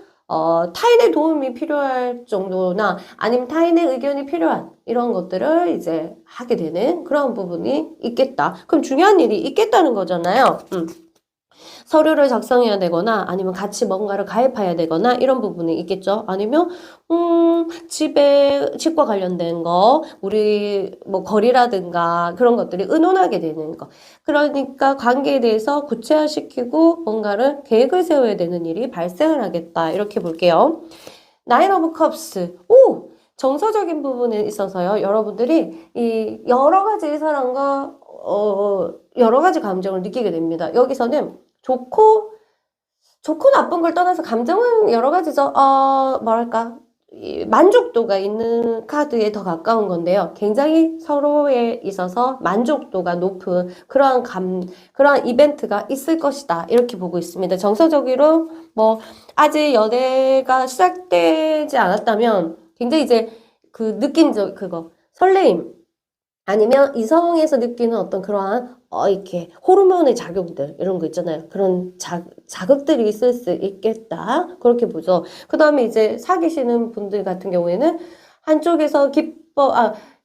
타인의 도움이 필요할 정도나 아니면 타인의 의견이 필요한 이런 것들을 이제 하게 되는 그런 부분이 있겠다. 그럼 중요한 일이 있겠다는 거잖아요. 서류를 작성해야 되거나 아니면 같이 뭔가를 가입해야 되거나 이런 부분이 있겠죠. 아니면 집과 관련된 거, 우리 뭐 거리라든가 그런 것들이 의논하게 되는 거. 그러니까 관계에 대해서 구체화시키고 뭔가를 계획을 세워야 되는 일이 발생을 하겠다. 이렇게 볼게요. 나인 오브 컵스. 정서적인 부분에 있어서요. 여러분들이 이 여러 가지 사람과 여러 가지 감정을 느끼게 됩니다. 여기서는 좋고 나쁜 걸 떠나서 감정은 여러 가지죠. 뭐랄까. 이 만족도가 있는 카드에 더 가까운 건데요. 굉장히 서로에 있어서 만족도가 높은 그러한 이벤트가 있을 것이다. 이렇게 보고 있습니다. 정서적으로 뭐 아직 연애가 시작되지 않았다면 굉장히 이제 그 그거 설레임 아니면 이성에서 느끼는 어떤 그러한 이렇게 호르몬의 작용들 이런 거 있잖아요. 그런 자극들이 있을 수 있겠다. 그렇게 보죠. 그 다음에 이제 사귀시는 분들 같은 경우에는 한쪽에서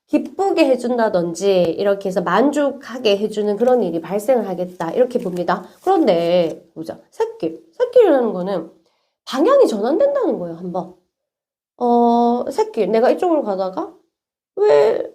기쁘게 해준다든지 이렇게 해서 만족하게 해주는 그런 일이 발생을 하겠다. 이렇게 봅니다. 그런데 보자. 새길이라는 거는 방향이 전환된다는 거예요. 한번. 새길. 내가 이쪽으로 가다가 왜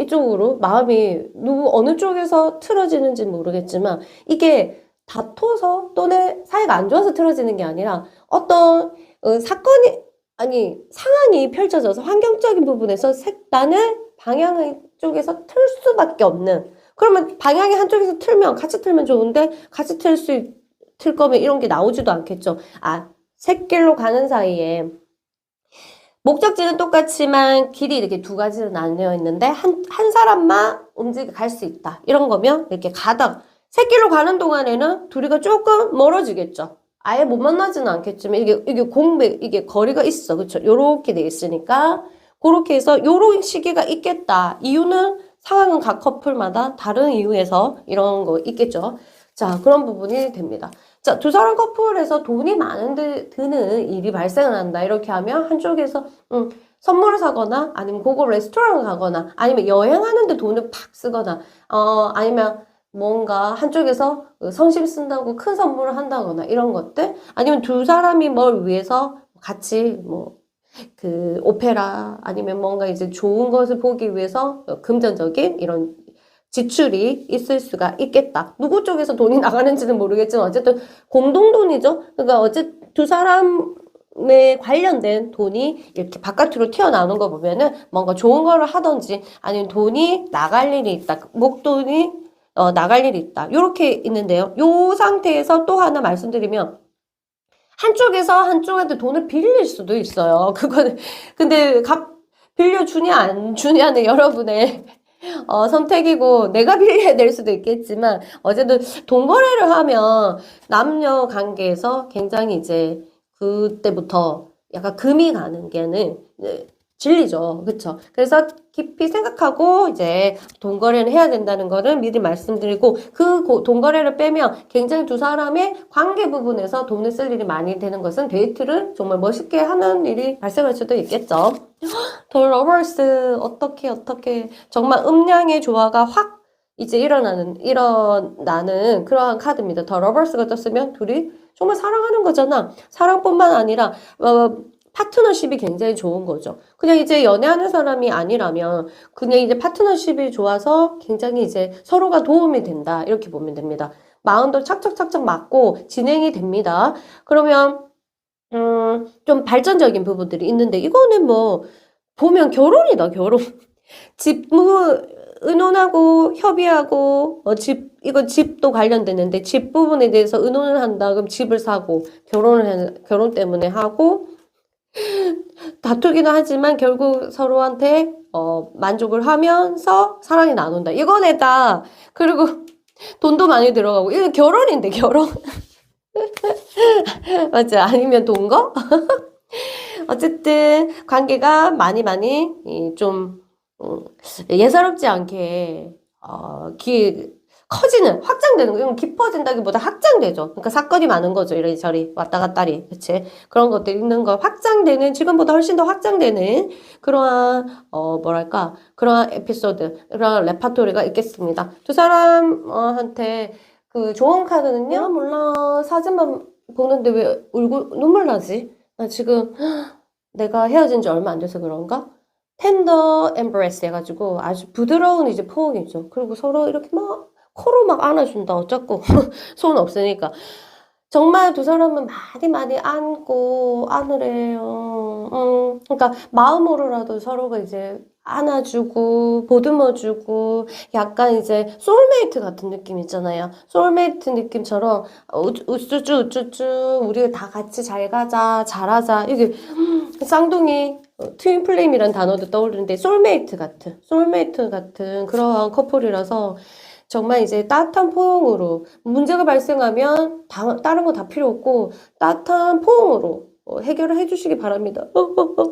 이쪽으로 마음이 어느 쪽에서 틀어지는지는 모르겠지만 이게 다퉈서 또는 사이가 안 좋아서 틀어지는 게 아니라 어떤 사건이 아니 상황이 펼쳐져서 환경적인 부분에서 나는 방향의 쪽에서 틀 수밖에 없는 그러면 방향이 한쪽에서 틀면 같이 틀면 좋은데 같이 틀 거면 이런 게 나오지도 않겠죠. 샛길로 가는 사이에 목적지는 똑같지만 길이 이렇게 두 가지로 나뉘어 있는데 한 사람만 갈 수 있다. 이런 거면 이렇게 샛길로 가는 동안에는 둘이가 조금 멀어지겠죠. 아예 못 만나지는 않겠지만 이게 거리가 있어. 그쵸? 요렇게 돼 있으니까 그렇게 해서 요런 시기가 있겠다. 이유는 상황은 각 커플마다 다른 이유에서 이런 거 있겠죠. 자, 그런 부분이 됩니다. 자, 두 사람 커플에서 돈이 드는 일이 발생을 한다. 이렇게 하면 한쪽에서 선물을 사거나 아니면 고급 레스토랑을 가거나 아니면 여행하는데 돈을 팍 쓰거나 아니면 뭔가 한쪽에서 성심 쓴다고 큰 선물을 한다거나 이런 것들 아니면 두 사람이 뭘 위해서 같이 그 오페라 아니면 뭔가 이제 좋은 것을 보기 위해서 금전적인 이런 지출이 있을 수가 있겠다. 누구 쪽에서 돈이 나가는지는 모르겠지만 어쨌든 공동돈이죠. 그러니까 어쨌든 두 사람에 관련된 돈이 이렇게 바깥으로 튀어나오는 거 보면은 뭔가 좋은 거를 하든지 아니면 돈이 나갈 일이 있다. 목돈이 나갈 일이 있다. 요렇게 있는데요. 요 상태에서 또 하나 말씀드리면 한쪽에서 한쪽한테 돈을 빌릴 수도 있어요. 그거는 근데 빌려주냐 안 주냐는 여러분의 선택이고 내가 빌려야 될 수도 있겠지만 어쨌든 돈 거래를 하면 남녀 관계에서 굉장히 이제 그때부터 약간 금이 가는 게는 진리죠. 그쵸? 그래서 깊이 생각하고 이제 돈 거래를 해야 된다는 거를 미리 말씀드리고 그 돈 거래를 빼면 굉장히 두 사람의 관계 부분에서 돈을 쓸 일이 많이 되는 것은 데이트를 정말 멋있게 하는 일이 발생할 수도 있겠죠. 더 러버스 어떻게 정말 음량의 조화가 확 이제 일어나는 그러한 카드입니다. 더 러버스가 떴으면 둘이 정말 사랑하는 거잖아. 사랑뿐만 아니라 파트너십이 굉장히 좋은 거죠. 그냥 이제 연애하는 사람이 아니라면 그냥 이제 파트너십이 좋아서 굉장히 이제 서로가 도움이 된다. 이렇게 보면 됩니다. 마음도 착착착착 맞고 진행이 됩니다. 그러면 좀 발전적인 부분들이 있는데 이거는 보면 결혼이다, 결혼. 의논하고 협의하고 이거 집도 관련되는데 집 부분에 대해서 의논을 한다. 그럼 집을 사고 결혼 때문에 하고 다투기는 하지만 결국 서로한테 만족을 하면서 사랑이 나눈다. 이거네다. 그리고 돈도 많이 들어가고 이거 결혼인데 결혼. 맞지? 아니면 동거? 어쨌든 관계가 많이 좀 예사롭지 않게 확장되는 거. 이건 깊어진다기보다 확장되죠. 그러니까 사건이 많은 거죠. 이리저리 왔다 갔다리. 그치? 그런 것들이 있는 거 확장되는 지금보다 훨씬 더 확장되는 그러한 뭐랄까 그러한 에피소드, 그러한 레파토리가 있겠습니다. 두 사람한테 그 좋은 카드는요. 몰라. 사진만 보는데 왜 눈물 나지? 나 지금 내가 헤어진 지 얼마 안 돼서 그런가? 텐더 엠브레스 해가지고 아주 부드러운 이제 포옹이죠. 그리고 서로 이렇게 코로 안아준다. 어쩌고 손 없으니까. 정말 두 사람은 많이 안고 안으래요. 그러니까 마음으로라도 서로가 이제 안아주고 보듬어주고 약간 이제 소울메이트 같은 느낌 있잖아요. 소울메이트 느낌처럼 우쭈쭈 우쭈쭈 우리 다 같이 잘 가자 잘하자 이게 쌍둥이 트윈 플레임이란 단어도 떠오르는데 소울메이트 같은 그러한 커플이라서 정말 이제 따뜻한 포용으로 문제가 발생하면 다른 거 다 필요 없고 따뜻한 포용으로 해결을 해주시기 바랍니다.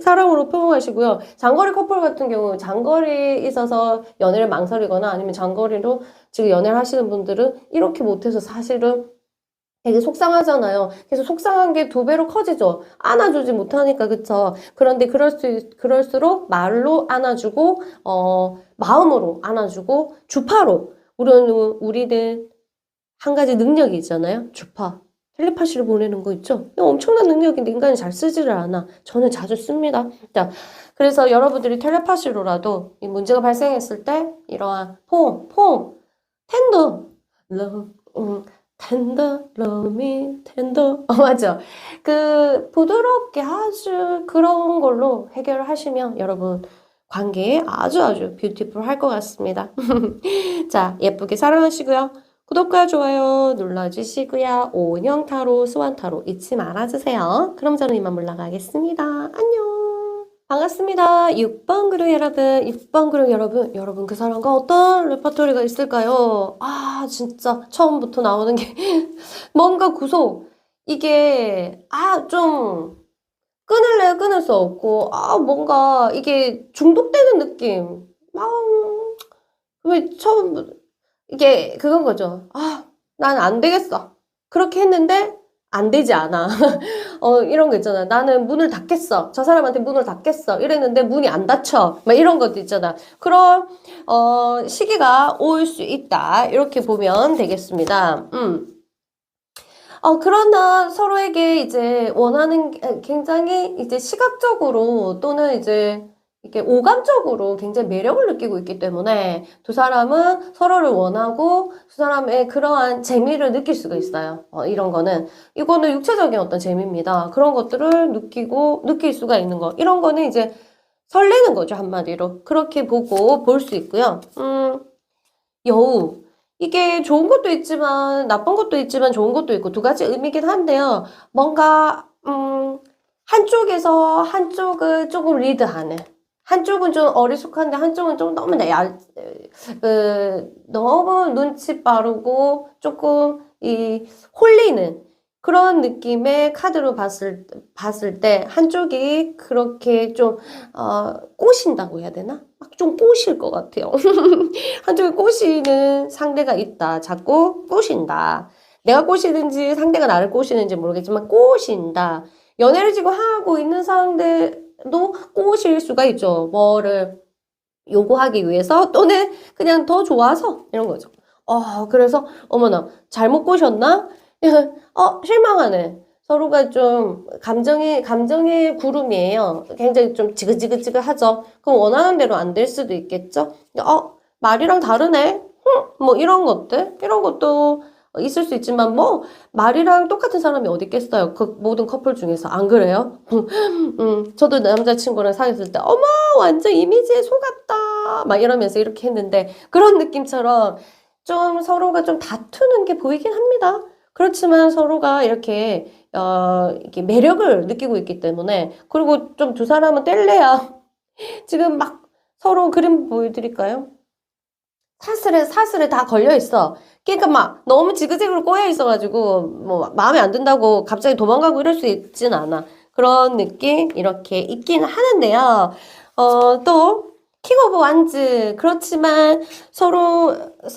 사랑으로 포용하시고요. 장거리 커플 같은 경우 장거리에 있어서 연애를 망설이거나 아니면 장거리로 지금 연애를 하시는 분들은 이렇게 못해서 사실은 되게 속상하잖아요. 그래서 속상한 게 두 배로 커지죠. 안아주지 못하니까, 그쵸? 그런데 그럴수록 말로 안아주고, 마음으로 안아주고, 주파로. 우리는 한 가지 능력이 있잖아요. 주파. 텔레파시를 보내는 거 있죠? 이거 엄청난 능력인데 인간이 잘 쓰지를 않아. 저는 자주 씁니다. 자, 그래서 여러분들이 텔레파시로라도 이 문제가 발생했을 때 이러한 텐더, love, 텐더, love me, 텐더. 맞아. 그 부드럽게 아주 그런 걸로 해결을 하시면 여러분 관계 아주 뷰티풀 할 것 같습니다. 자, 예쁘게 사랑하시고요. 구독과 좋아요 눌러주시고요. 오은영타로, 수완타로 잊지 말아주세요. 그럼 저는 이만 물러가겠습니다. 안녕. 반갑습니다. 6번 그룹 여러분, 6번 그룹 여러분 그 사람과 어떤 레퍼토리가 있을까요? 아, 진짜 처음부터 나오는 게 뭔가 구속. 이게, 좀 끊을 수 없고, 뭔가 이게 중독되는 느낌. 왜 이게 그건 거죠. 난 안 되겠어. 그렇게 했는데 안 되지 않아. 이런 거 있잖아. 나는 문을 닫겠어. 저 사람한테 문을 닫겠어. 이랬는데 문이 안 닫혀. 막 이런 것도 있잖아. 그런 시기가 올 수 있다. 이렇게 보면 되겠습니다. 그러나 서로에게 이제 원하는 굉장히 이제 시각적으로 또는 이제 이렇게 오감적으로 굉장히 매력을 느끼고 있기 때문에 두 사람은 서로를 원하고 두 사람의 그러한 재미를 느낄 수가 있어요. 이거는 육체적인 어떤 재미입니다. 그런 것들을 느낄 수가 있는 거. 이런 거는 이제 설레는 거죠, 한마디로. 그렇게 보고 볼 수 있고요. 여우. 이게 좋은 것도 있지만 나쁜 것도 있지만 좋은 것도 있고 두 가지 의미긴 한데요. 뭔가 한쪽을 조금 리드하는 한쪽은 좀 어리숙한데 한쪽은 좀 너무 너무 눈치 빠르고 조금 홀리는 그런 느낌의 카드로 봤을 때 한쪽이 그렇게 좀 꼬신다고 해야 되나? 막 좀 꼬실 것 같아요. 한쪽에 꼬시는 상대가 있다. 자꾸 꼬신다. 내가 꼬시는지 상대가 나를 꼬시는지 모르겠지만 꼬신다. 연애를 지금 하고 있는 상대도 꼬실 수가 있죠. 뭐를 요구하기 위해서 또는 그냥 더 좋아서 이런 거죠. 그래서 어머나 잘못 꼬셨나? 실망하네. 서로가 좀 감정의 구름이에요. 굉장히 좀 지긋지긋하죠. 그럼 원하는 대로 안 될 수도 있겠죠. 말이랑 다르네. 뭐 이런 것도 있을 수 있지만 뭐 말이랑 똑같은 사람이 어디 있겠어요. 그 모든 커플 중에서 안 그래요? 저도 남자친구랑 사귀었을 때 어머 완전 이미지에 속았다 막 이러면서 이렇게 했는데 그런 느낌처럼 좀 서로가 좀 다투는 게 보이긴 합니다. 그렇지만 서로가 이렇게 매력을 느끼고 있기 때문에 그리고 좀 두 사람은 뗄래야 지금 막 서로 그림 보여드릴까요? 사슬에 다 걸려 있어. 그러니까 막 너무 지그재그로 꼬여 있어가지고 뭐 마음에 안 든다고 갑자기 도망가고 이럴 수 있진 않아. 그런 느낌 이렇게 있긴 하는데요. 또 킹 오브 완즈 그렇지만 서로한테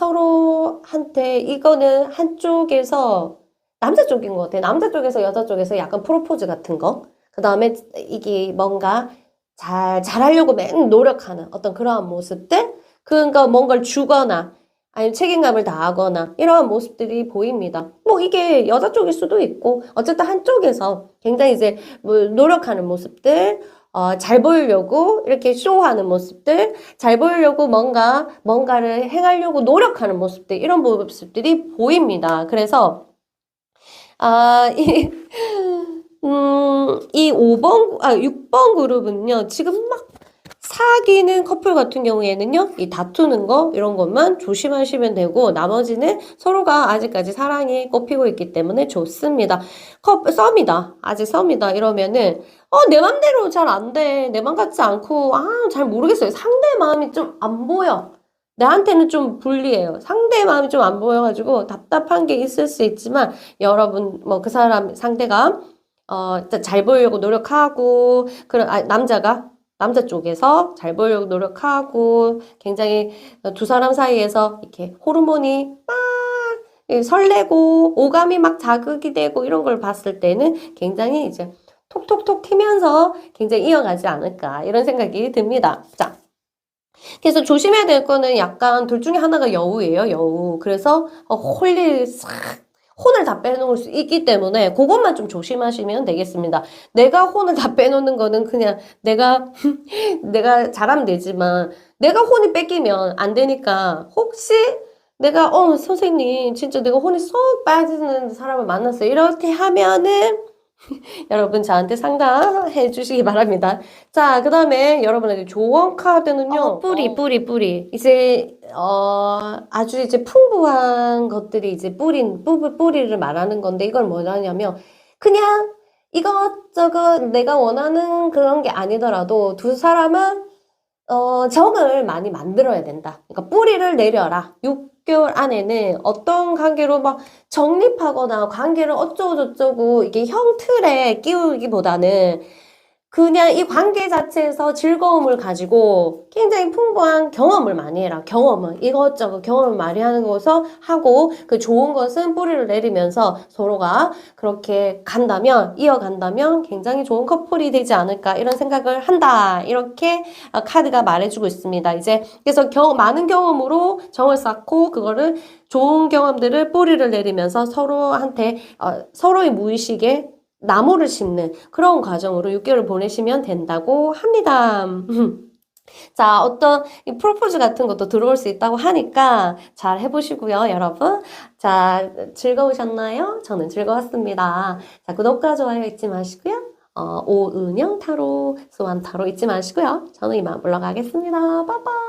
이거는 한쪽에서 남자 쪽인 것 같아요. 남자 쪽에서 여자 쪽에서 약간 프로포즈 같은 거. 그 다음에 이게 뭔가 잘하려고 맨 노력하는 어떤 그러한 모습들. 그러니까 뭔가를 주거나 아니면 책임감을 다하거나 이러한 모습들이 보입니다. 뭐 이게 여자 쪽일 수도 있고 어쨌든 한쪽에서 굉장히 이제 뭐 노력하는 모습들 잘 보이려고 이렇게 쇼하는 모습들 잘 보이려고 뭔가를 행하려고 노력하는 모습들 이런 모습들이 보입니다. 그래서 이 6번 그룹은요, 지금 막 사귀는 커플 같은 경우에는요, 이 다투는 거, 이런 것만 조심하시면 되고, 나머지는 서로가 아직까지 사랑이 꽃피고 있기 때문에 좋습니다. 썸이다. 아직 썸이다. 이러면은, 내 맘대로 잘 안 돼. 내 맘 같지 않고, 잘 모르겠어요. 상대 마음이 좀 안 보여. 나한테는 좀 불리해요. 상대 마음이 좀 안 보여가지고 답답한 게 있을 수 있지만, 여러분, 뭐 그 사람 상대가, 일단 잘 보이려고 노력하고, 남자 쪽에서 잘 보이려고 노력하고, 굉장히 두 사람 사이에서 이렇게 호르몬이 막 설레고, 오감이 막 자극이 되고, 이런 걸 봤을 때는 굉장히 이제 톡톡톡 튀면서 굉장히 이어가지 않을까, 이런 생각이 듭니다. 자. 그래서 조심해야 될 거는 약간 둘 중에 하나가 여우예요, 여우. 그래서 혼을 다 빼놓을 수 있기 때문에 그것만 좀 조심하시면 되겠습니다. 내가 혼을 다 빼놓는 거는 그냥 내가 잘하면 되지만 내가 혼이 뺏기면 안 되니까 혹시 내가 선생님 진짜 내가 혼이 쏙 빠지는 사람을 만났어요. 이렇게 하면은 여러분 저한테 상담해 주시기 바랍니다. 자, 그 다음에 여러분에게 조언 카드는요. 뿌리. 이제 아주 이제 풍부한 것들이 이제 뿌리를 말하는 건데 이걸 뭐냐면 그냥 이것저것 내가 원하는 그런 게 아니더라도 두 사람은 정을 많이 만들어야 된다. 그러니까 뿌리를 내려라. 6개월 안에는 어떤 관계로 막 정립하거나 관계를 어쩌고저쩌고 이게 형틀에 끼우기보다는 그냥 이 관계 자체에서 즐거움을 가지고 굉장히 풍부한 경험을 많이 해라. 이것저것 경험을 많이 하는 것을 하고 그 좋은 것은 뿌리를 내리면서 서로가 그렇게 이어간다면 굉장히 좋은 커플이 되지 않을까 이런 생각을 한다. 이렇게 카드가 말해주고 있습니다. 이제 그래서 많은 경험으로 정을 쌓고 그거를 좋은 경험들을 뿌리를 내리면서 서로한테 서로의 무의식에 나무를 심는 그런 과정으로 6개월을 보내시면 된다고 합니다. 자, 어떤 프로포즈 같은 것도 들어올 수 있다고 하니까 잘 해보시고요, 여러분. 자, 즐거우셨나요? 저는 즐거웠습니다. 자, 구독과 좋아요 잊지 마시고요. 오은영 타로, 소환 타로 잊지 마시고요. 저는 이만 물러가겠습니다. 빠빠!